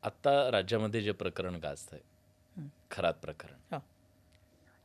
आत्ता राज्यामध्ये जे प्रकरण गाजतंय, हं. खरात प्रकरण, हो.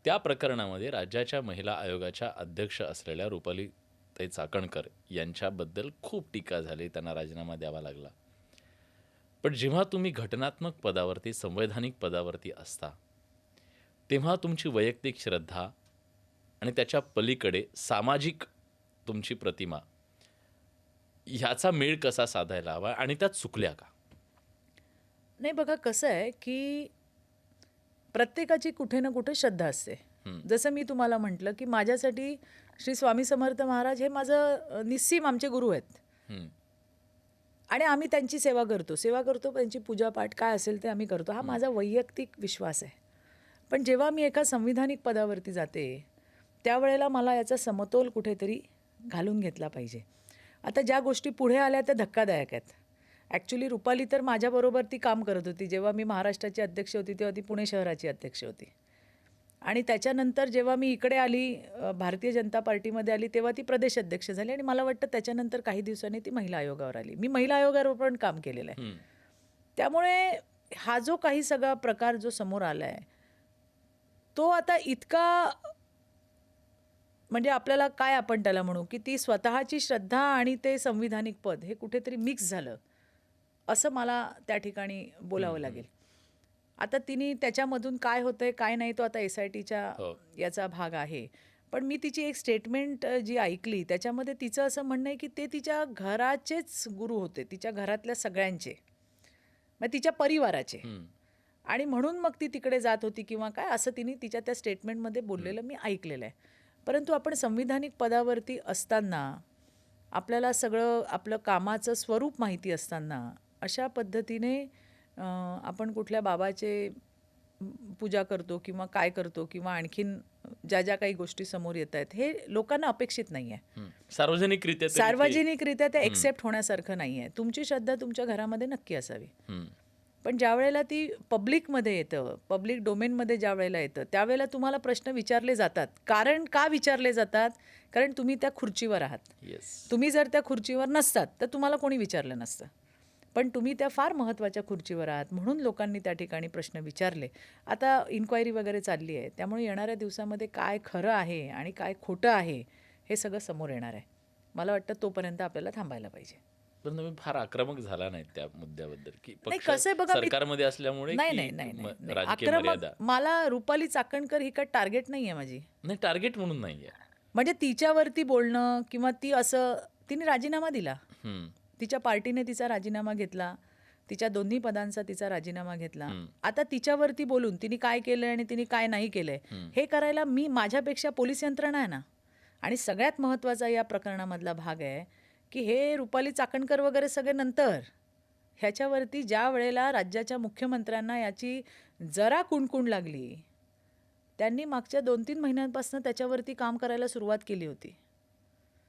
त्या प्रकरणामध्ये राज्याच्या महिला आयोगाच्या अध्यक्ष असलेल्या रुपालीताई चाकणकर यांच्याबद्दल खूप टीका झाली, त्यांना राजीनामा द्यावा लागला. पण जेव्हा तुम्ही घटनात्मक पदावरती, संवैधानिक पदावरती असता, तेव्हा तुमची वैयक्तिक श्रद्धा आणि त्याच्या पलीकडे सामाजिक तुमची प्रतिमा ह्याचा मेळ कसा साधायला हवा आणि त्यात चुकल्या का? नाही बघा कसं आहे, की प्रत्येकाची कुठे ना कुठे श्रद्धा असते. हं. जसं मी तुम्हाला म्हटलं, की माझ्यासाठी श्री स्वामी समर्थ महाराज हे माझं निस्सीम आमचे गुरु आहेत. हं. आणि आम्ही त्यांची सेवा करतो. त्यांची पूजापाठ काय असेल ते आम्ही करतो. हा माझा वैयक्तिक विश्वास आहे. पण जेव्हा मी एका संविधानिक पदावरती जाते, त्यावेळेला मला याचा समतोल कुठेतरी घालून घेतला पाहिजे. आता ज्या गोष्टी पुढे आल्या त्या धक्कादायक आहेत. ॲक्च्युली रुपाली तर माझ्याबरोबर ती काम करत होती. जेव्हा मी महाराष्ट्राची अध्यक्ष होती, तेव्हा ती पुणे शहराची अध्यक्ष होती. आणि त्याच्यानंतर जेव्हा मी इकडे आली, भारतीय जनता पार्टीमध्ये आली, तेव्हा ती प्रदेश अध्यक्ष झाली. आणि मला वाटतं त्याच्यानंतर काही दिवसांनी ती महिला आयोगावर आली. मी महिला आयोगावर पण काम केलेलं आहे. त्यामुळे हा जो काही सगळा प्रकार जो समोर आला आहे, तो आता इतका म्हणजे आपल्याला काय आपण त्याला म्हणू, की ती स्वतःची श्रद्धा आणि ते संविधानिक पद हे कुठेतरी मिक्स झालं, असं मला त्या ठिकाणी बोलावं लागेल. आता तिने त्याच्यामधून काय होतंय काय नाही तो आता SITच्या हो. याचा भाग आहे. पण मी तिची एक स्टेटमेंट जी ऐकली त्याच्यामध्ये तिचं असं म्हणणं आहे, की ते तिच्या घराचेच गुरु होते, तिच्या घरातल्या सगळ्यांचे, मग तिच्या परिवाराचे. आणि म्हणून मग ती तिकडे जात होती किंवा काय असं तिने तिच्या त्या स्टेटमेंटमध्ये बोललेलं मी ऐकलेलं आहे. परंतु आपण संविधानिक पदावरती असताना, आपल्याला सगळं आपलं कामाचं स्वरूप माहिती असताना, अशा पद्धतीने आपण कुठल्या बाबाचे पूजा करतो किंवा काय करतो किंवा आणखीन ज्या ज्या काही गोष्टी समोर येत आहेत, हे लोकांना अपेक्षित नाही आहे. सार्वजनिकरित्या ते एक्सेप्ट होण्यासारखं नाही आहे. तुमची श्रद्धा तुमच्या घरामध्ये नक्की असावी. पण ज्या वेळेला ती पब्लिकमध्ये येतं, पब्लिक डोमेनमध्ये ज्या वेळेला येतं, त्यावेळेला तुम्हाला प्रश्न विचारले जातात. कारण का विचारले जातात? कारण तुम्ही त्या खुर्चीवर आहात. तुम्ही जर त्या खुर्चीवर नसतात तर तुम्हाला कोणी विचारलं नसतं. पण तुम्ही त्या फार महत्त्वाच्या खुर्चीवर आहात, म्हणून लोकांनी त्या ठिकाणी प्रश्न विचारले. आता इन्क्वायरी वगैरे चालली आहे, त्यामुळे येणाऱ्या दिवसामध्ये काय खरं आहे आणि काय खोटं आहे हे सगळं समोर येणार आहे. मला वाटतं तोपर्यंत आपल्याला थांबायला पाहिजे. पण तुम्ही फार आक्रमक झाला नाही त्या मुद्द्याबद्दल, की नाही, पक्ष कसं आहे बघा, सरकारमध्ये असल्यामुळे नाही की नाही नाही नाही नाही. राजकीय आक्रमक मर्यादा? मला रुपाली चाकणकर ही काय टार्गेट नाही आहे माझी. नाही, टार्गेट म्हणून नाहीये. म्हणजे तिच्यावरती बोलणं किंवा ती असं, तिने राजीनामा दिला. तिच्या पार्टीने तिचा राजीनामा घेतला, तिच्या दोन्ही पदांचा तिचा राजीनामा घेतला. आता तिच्यावरती बोलून तिने काय केलंय आणि तिने काय नाही केलंय हे करायला मी, माझ्यापेक्षा पोलीस यंत्रणा आहे ना. आणि सगळ्यात महत्त्वाचा या प्रकरणामधला भाग आहे की हे रुपाली चाकणकर वगैरे सगळे नंतर, ह्याच्यावरती ज्या वेळेला राज्याच्या मुख्यमंत्र्यांना याची जरा कुणकुण लागली, त्यांनी मागच्या 2-3 महिन्यांपासून त्याच्यावरती काम करायला सुरुवात केली होती.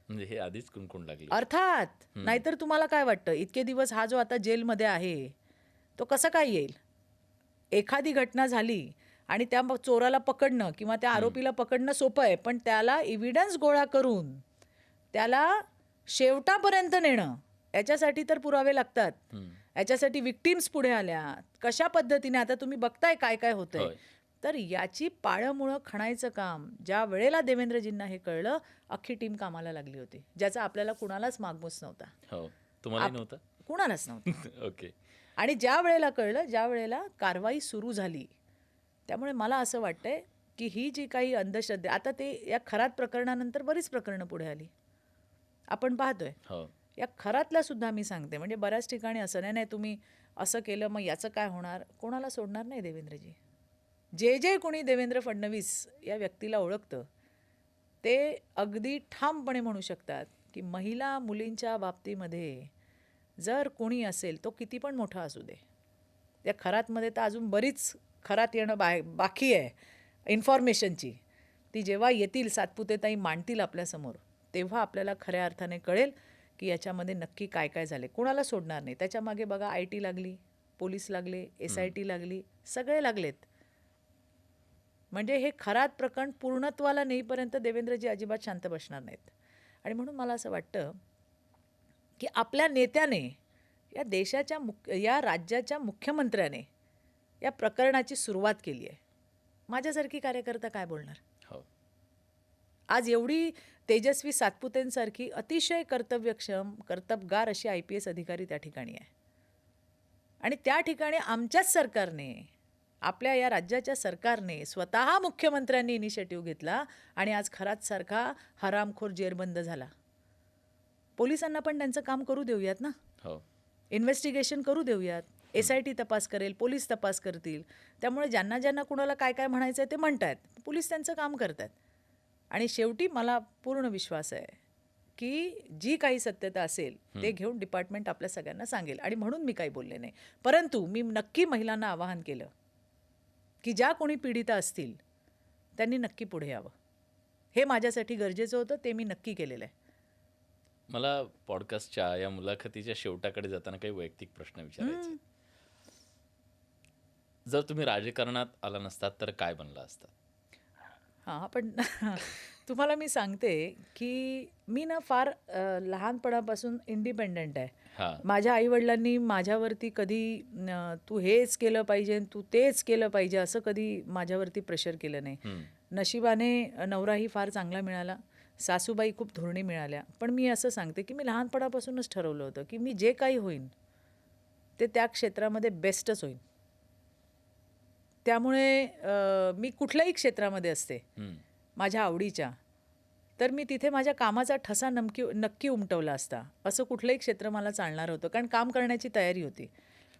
म्हणजे हे आधीच कुणकुण लागली. अर्थात. नाहीतर तुम्हाला काय वाटतं, इतके दिवस हा जो आता जेलमध्ये आहे तो कसा काय येईल? एखादी घटना झाली आणि त्या चोराला पकडणं किंवा त्या आरोपीला पकडणं सोपं आहे, पण त्याला एव्हिडन्स गोळा करून त्याला शेवटापर्यंत नेणं, याच्यासाठी तर पुरावे लागतात. याच्यासाठी विक्टिम्स पुढे आल्या, कशा पद्धतीने आता तुम्ही बघताय काय काय होतंय. तर याची पाळंमुळं खणायचं काम ज्या वेळेला देवेंद्रजींना हे कळलं, अख्खी टीम कामाला लागली होती, ज्याचा आपल्याला कुणालाच मागमूस नव्हता. हो, तुम्हाला नव्हता? कुणालाच नव्हता. ओके. आणि ज्या वेळेला कळलं, ज्या वेळेला कारवाई सुरू झाली, त्यामुळे मला असं वाटतंय की ही जी काही अंधश्रद्धा, आता ते या खरात प्रकरणानंतर बरीच प्रकरणं पुढे आली, आपण पाहतोय. या खरातला सुद्धा मी सांगते, म्हणजे बऱ्याच ठिकाणी असं नाही, नाही तुम्ही असं केलं मग याचं काय होणार, कोणाला सोडणार नाही देवेंद्रजी. जे जे कोणी देवेंद्र फडणवीस या व्यक्तीला ओळखतं ते अगदी ठामपणे म्हणू शकतात की महिला मुलींच्या बाबतीमध्ये जर कोणी असेल, तो किती पण मोठा असू दे, या खरातमध्ये तर अजून बरीच खरात येणं बाकी आहे इन्फॉर्मेशनची. ती जेव्हा येतील, सातपुतेताई मांडतील आपल्यासमोर, तेव्हा आपल्याला खऱ्या अर्थाने कळेल की याच्यामध्ये नक्की काय काय झाले. कोणाला सोडणार नाही. त्याच्यामागे बघा, IT लागली, पोलीस लागले, SIT लागली, सगळे लागलेत. म्हणजे हे खरात प्रकरण पूर्णत्वाला नेईपर्यंत देवेंद्रजी अजिबात शांत बसणार नाहीत. आणि म्हणून मला असं वाटतं की आपल्या नेत्याने या राज्याच्या मुख्यमंत्र्याने या प्रकरणाची सुरुवात केली आहे. माझ्यासारखी कार्यकर्ता काय बोलणार? हो. आज एवढी तेजस्वी सातपुतेंसारखी अतिशय कर्तव्यक्षम कर्तबगार अशी IPS अधिकारी त्या ठिकाणी आहे. आणि त्या ठिकाणी आमच्याच सरकारने, आपल्या या राज्याच्या सरकारने स्वतः मुख्यमंत्र्यांनी इनिशिएटिव्ह घेतला आणि आज खरात सारखा हरामखोर जेरबंद झाला. पोलिसांना पण त्यांचं काम करू देऊयात ना. हो. इन्व्हेस्टिगेशन करू देऊयात. SIT तपास करेल, पोलीस तपास करतील. त्यामुळे ज्यांना ज्यांना कुणाला काय काय म्हणायचं आहे ते म्हणतायत, पोलीस त्यांचं काम करतात. आणि शेवटी मला पूर्ण विश्वास आहे की जी काही सत्यता असेल ते घेऊन डिपार्टमेंट आपल्या सगळ्यांना सांगेल. आणि म्हणून मी काही बोलले नाही. परंतु मी नक्की महिलांना आवाहन केलं की ज्या कोणी पीडिता असतील त्यांनी नक्की पुढे यावं. हे माझ्यासाठी गरजेचं होतं, ते मी नक्की केलेलं आहे. मला पॉडकास्टच्या या मुलाखतीच्या शेवटाकडे जाताना काही वैयक्तिक प्रश्न विचारायचे. जर तुम्ही राजकारणात आला नसतात तर काय बनला असतात? हां, पण तुम्हाला मी सांगते की मी ना फार लहानपणापासून इंडिपेंडंट आहे. हां. माझ्या आईवडिलांनी माझ्यावरती कधी तू हेच केलं पाहिजे, तू तेच केलं पाहिजे असं कधी माझ्यावरती प्रेशर केलं नाही. नशिबाने नवराही फार चांगला मिळाला, सासूबाई खूप धोरणी मिळाल्या. पण मी असं सांगते की मी लहानपणापासूनच ठरवलं होतं की मी जे काही होईन ते त्या क्षेत्रामध्ये बेस्टच होईन. त्यामुळे मी कुठल्याही क्षेत्रामध्ये असते माझ्या आवडीच्या, तर मी तिथे माझ्या कामाचा ठसा नक्की उमटवला असता. असं कुठलंही क्षेत्र मला चालणार होतं, कारण काम करण्याची तयारी होती.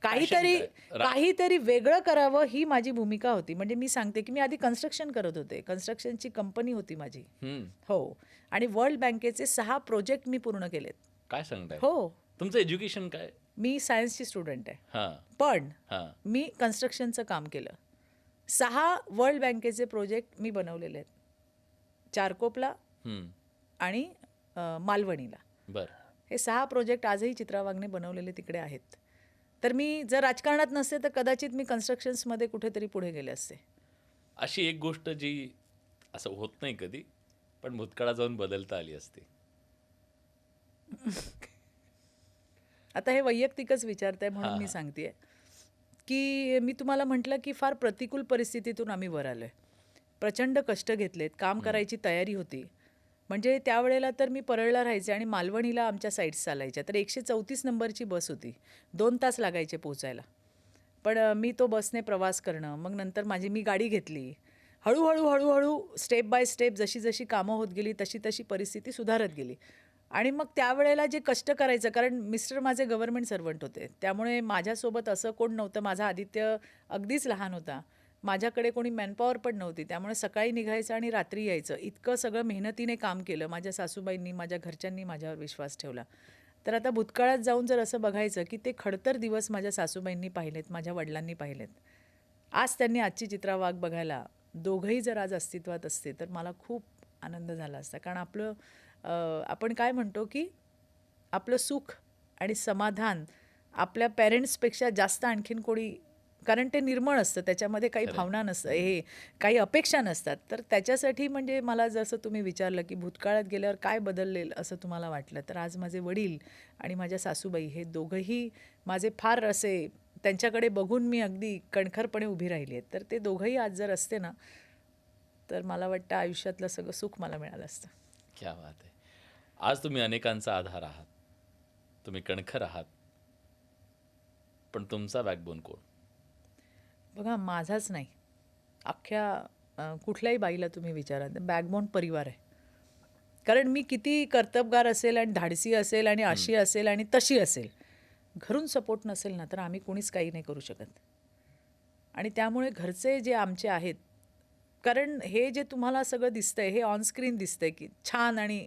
काहीतरी वेगळं करावं ही माझी भूमिका होती. म्हणजे मी सांगते की मी आधी कन्स्ट्रक्शन करत होते. कन्स्ट्रक्शनची कंपनी होती माझी. हो. आणि वर्ल्ड बँकेचे 6 प्रोजेक्ट मी पूर्ण केलेत. काय सांगताय? हो. तुमचं एज्युकेशन काय? मी सायन्सची स्टुडंट आहे. हां. पण हां. मी कन्स्ट्रक्शनचं काम केलं. 6 वर्ल्ड बँकेचे प्रोजेक्ट मी बनवलेले आहेत. चारकोपला आणि मालवणीला. बरं. हे 6 प्रोजेक्ट आजही चित्रा वाघने बनवलेले तिकडे आहेत. तर मी जर राजकारणात नसते तर कदाचित मी कन्स्ट्रक्शन्समध्ये कुठेतरी पुढे गेले असते. अशी एक गोष्ट जी असं होत नाही कधी, पण भूतकाळात जाऊन बदलता आली असते. आता हे वैयक्तिकच विचारताय म्हणून मी सांगतेय की मी तुम्हाला म्हटलं की फार प्रतिकूल परिस्थितीतून आम्ही वर आलोय. प्रचंड कष्ट घेतलेत, काम करायची तयारी होती. म्हणजे त्यावेळेला तर मी परळला राहायचे आणि मालवणीला आमच्या साईट्स चालायच्या. तर 134 नंबरची बस होती. 2 तास लागायचे पोचायला. पण मी तो बसने प्रवास करणं, मग नंतर मी गाडी घेतली. हळूहळू स्टेप बाय स्टेप जशी जशी कामं होत गेली तशी तशी परिस्थिती सुधारत गेली. आणि मग त्यावेळेला जे कष्ट करायचं, कारण मिस्टर माझे गव्हर्नमेंट सर्वंट होते, त्यामुळे माझ्यासोबत असं कोण नव्हतं. माझा आदित्य अगदीच लहान होता, माझ्याकडे कोणी मॅनपॉवर पण नव्हती. त्यामुळे सकाळी निघायचं आणि रात्री यायचं. इतकं सगळं मेहनतीने काम केलं. माझ्या सासूबाईंनी, माझ्या घरच्यांनी माझ्यावर विश्वास ठेवला. तर आता भूतकाळात जाऊन जर असं बघायचं की ते खडतर दिवस माझ्या सासूबाईंनी पाहिलेत, माझ्या वडिलांनी पाहिलेत. आज त्यांनी आजची चित्रा वाघ बघायला, दोघंही जर आज अस्तित्वात असते तर मला खूप आनंद झाला असता. कारण आपण काय म्हणतो की आपलं सुख आणि समाधान आपल्या पेरेंट्सपेक्षा जास्त आणखीन कोणी, कारण ते निर्मळ असतं, त्याच्यामध्ये काही भावना नसतं, काही अपेक्षा नसतात. तर त्याच्यासाठी म्हणजे मला जसं तुम्ही विचारलं की भूतकाळात गेल्यावर काय बदललेल असं तुम्हाला वाटलं, तर आज माझे वडील आणि माझ्या सासूबाई हे दोघंही माझे फार असे, त्यांच्याकडे बघून मी अगदी कणखरपणे उभी राहिली आहे. तर ते दोघंही आज जर असते ना तर मला वाटतं आयुष्यातलं सगळं सुख मला मिळालं असतं. क्या बात आहे. आज तुम्ही अनेकांचा आधार आहात, तुम्ही कणखर आहात, पण तुमचा बॅकबोन कोण? बघा, माझाच नाही, अख्ख्या कुठल्याही बाईला तुम्ही विचारा, बॅकबोन परिवार आहे. कारण मी किती कर्तबगार असेल आणि धाडसी असेल आणि अशी असेल आणि तशी असेल, घरून सपोर्ट नसेल ना तर आम्ही कोणीच काही नाही करू शकत. आणि त्यामुळे घरचे जे आमचे आहेत, कारण हे जे तुम्हाला सगळं दिसतंय हे ऑनस्क्रीन दिसतंय की छान आणि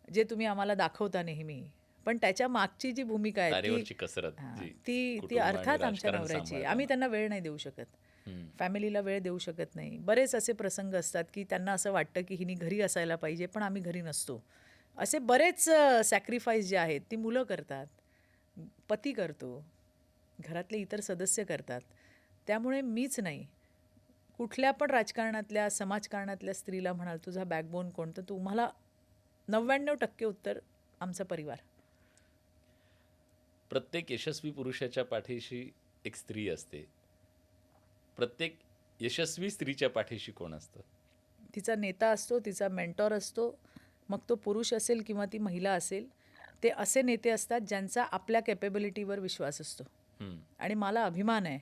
जे तुम्ही आम्हाला दाखवता नेहमी, पण त्याच्या मागची जी भूमिका आहे तारेवरची कसरत ती अर्थात आमच्या नवऱ्याची आहे. आम्ही त्यांना वेळ नाही देऊ शकत, फॅमिलीला वेळ देऊ शकत नाही. बरेच असे प्रसंग असतात की त्यांना असं वाटतं की हिनी घरी असायला पाहिजे पण आम्ही घरी नसतो. असे बरेच सॅक्रिफाईस जे आहेत ती मुलं करतात, पती करतो, घरातले इतर सदस्य करतात. त्यामुळे मीच नाही, कुठल्या पण राजकारणातल्या समाजकारणातल्या स्त्रीला म्हणाल तुझा बॅकबोन कोण, तर तुम्हाला 99% उत्तर आमचा परिवार. प्रत्येक यशस्वी पुरुषाच्या पाठीशी एक स्त्री असते. प्रत्येक यशस्वी स्त्रीच्या पाठीशी कोण असतं? तिचा नेता असतो, तिचा मेंटॉर असतो, मग तो पुरुष असेल किंवा ती महिला असेल. ते असे नेते असतात ज्यांचा आपल्या कॅपेबिलिटीवर विश्वास असतो. हम्म, आणि मला अभिमान आहे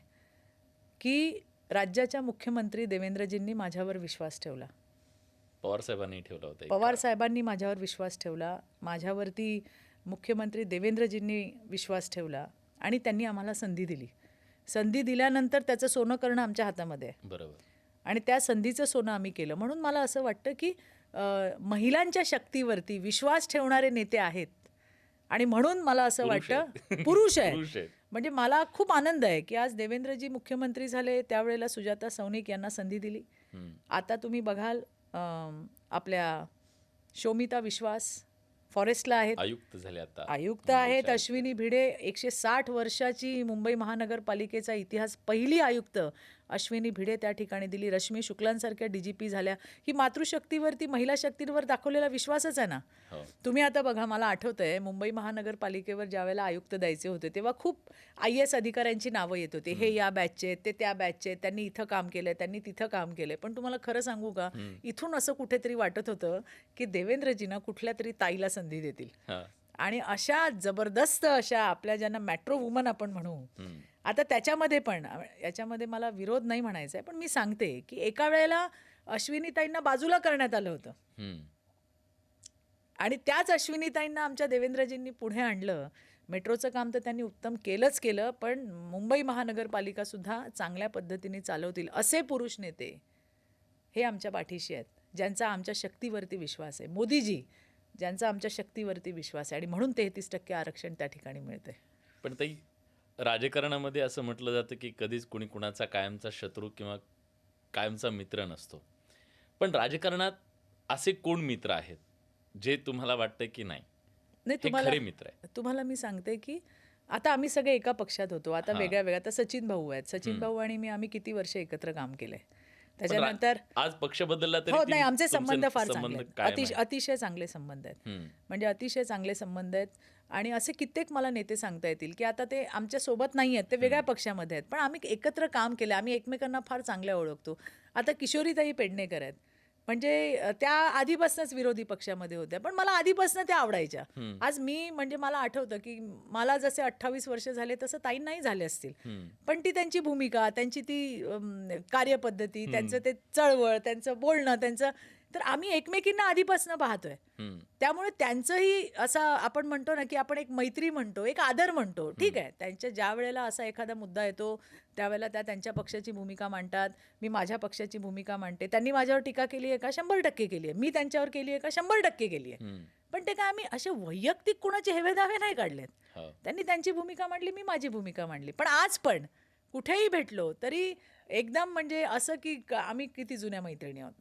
की राज्याच्या मुख्यमंत्री देवेंद्रजींनी माझ्यावर विश्वास ठेवला. पवार साहेबांनी ठेवला होता एक पवार काळ. साहेबांनी माझ्यावर विश्वास ठेवला. माझ्यावरती मुख्यमंत्री देवेंद्रजींनी विश्वास ठेवला आणि त्यांनी आम्हाला संधी दिली. संधी दिल्यानंतर त्याचं सोनं करणं आमच्या हातामध्ये आहे बरोबर. आणि त्या संधीचं सोनं आम्ही केलं. म्हणून मला असं वाटतं की महिलांच्या शक्तीवरती विश्वास ठेवणारे नेते आहेत आणि म्हणून मला असं पुरुष वाटतं पुरुष आहे. पुरुष आहेत. म्हणजे मला खूप आनंद आहे की आज देवेंद्रजी मुख्यमंत्री झाले, त्यावेळेला सुजाता सौनिक यांना संधी दिली. हम्म, आता तुम्ही बघाल आपल्या शोमिता विश्वास फॉरेस्टला आहेत, आयुक्त झाले आता. आयुक्त आहेत. मुंबईच्या अश्विनी भिडे 160 वर्षाची मुंबई महानगरपालिकेचा इतिहास, पहिली आयुक्त अश्विनी भिडे त्या ठिकाणी दिली. रश्मी शुक्लांसारख्या DGP झाल्या. ही मातृशक्तीवरती, महिला शक्तीवर दाखवलेला विश्वासच आहे ना. हो. तुम्ही आता बघा, मला आठवतंय मुंबई महानगरपालिकेवर ज्यावेळेला आयुक्त द्यायचे होते तेव्हा खूप IAS अधिकाऱ्यांची नावं येत होती. हे या बॅचचे आहेत, ते त्या बॅचचे आहेत, त्यांनी इथं काम केलंय, त्यांनी तिथं काम केलंय. पण तुम्हाला खरं सांगू का, इथून असं कुठेतरी वाटत होतं की देवेंद्रजींना कुठल्या तरी ताईला संधी देतील. हा. आणि अशा जबरदस्त अशा आपल्या ज्यांना मॅट्रो वुमन आपण म्हणू, हम्म, आता त्याच्यामध्ये पण याच्यामध्ये मला विरोध नाही म्हणायचा आहे, पण मी सांगते की एका वेळेला अश्विनीताईंना बाजूला करण्यात आलं होतं हम्म, आणि त्याच अश्विनीताईंना आमच्या देवेंद्रजींनी पुढे आणलं. मेट्रोचं काम तर त्यांनी उत्तम केलंच केलं, पण मुंबई महानगरपालिका सुद्धा चांगल्या पद्धतीने चालवतील असे पुरुष नेते हे आमच्या पाठीशी आहेत, ज्यांचा आमच्या शक्तीवरती विश्वास आहे. मोदीजी, ज्यांचा आमच्या शक्तीवरती विश्वास आहे आणि म्हणून 33% आरक्षण त्या ठिकाणी मिळतंय. पण ताई, राजकारणामध्ये असं म्हटलं जातं की कधीच कुणी कुणाचा कायमचा शत्रू किंवा कायमचा मित्र नसतो. पण राजकारणात असे कोण मित्र आहेत जे तुम्हाला वाटतं की नाही, नाही, हे खरे मित्र आहे? तुम्हाला मी सांगते की आता आम्ही सगळे एका पक्षात होतो, आता हां. वेगळ्या वेगळ्या. आता सचिन भाऊ आहेत, सचिन भाऊ आणि मी, आम्ही किती वर्ष एकत्र काम केलंय. पण त्याच्यानंतर आज पक्ष बदलला तरी हो, ती नाही, आमचे तुमचे संबंध फार संबंध चांगले आहेत. कायम आहेत. अतिशय चांगले संबंध आहेत. हम्म, म्हणजे अतिशय चांगले संबंध आहेत. आणि असे कित्येक मला नेते सांगता येतील की आता ते आमच्या सोबत नाही आहेत, ते वेगळ्या पक्षामध्ये आहेत, पण आम्ही एकत्र काम केलं, आम्ही एकमेकांना फार चांगल्या ओळखतो. आता किशोरीताई पेडणेकर आहेत, म्हणजे त्या आधीपासूनच विरोधी पक्षामध्ये होत्या, पण मला आधीपासून त्या आवडायच्या. आज मी, म्हणजे मला आठवतं की मला जसे 28 वर्ष झाले तसं ताईंनाही झाले असतील, पण ती त्यांची भूमिका, त्यांची ती कार्यपद्धती, त्यांचं ते चळवळ, त्यांचं बोलणं, त्यांचं, तर आम्ही एकमेकींना आधीपासून पाहतोय. हम्म, त्यामुळे त्यांचंही असं आपण म्हणतो ना की आपण एक मैत्री म्हणतो, एक आदर म्हणतो. ठीक आहे, त्यांच्या ज्या वेळेला असा एखादा मुद्दा येतो त्यावेळेला त्या त्यांच्या पक्षाची भूमिका मांडतात, मी माझ्या पक्षाची भूमिका मांडते. त्यांनी माझ्यावर टीका केली आहे का? 100% केली आहे. मी त्यांच्यावर केली आहे का? 100% केली आहे. हम्म, पण ते काय आम्ही असे वैयक्तिक कोणाचे हेवेदावे नाही काढलेत. हो. त्यांनी त्यांची भूमिका मांडली, मी माझी भूमिका मांडली. पण आज पण कुठेही भेटलो तरी एकदम म्हणजे असं की आम्ही किती जुन्या मैत्रिणी आहोत.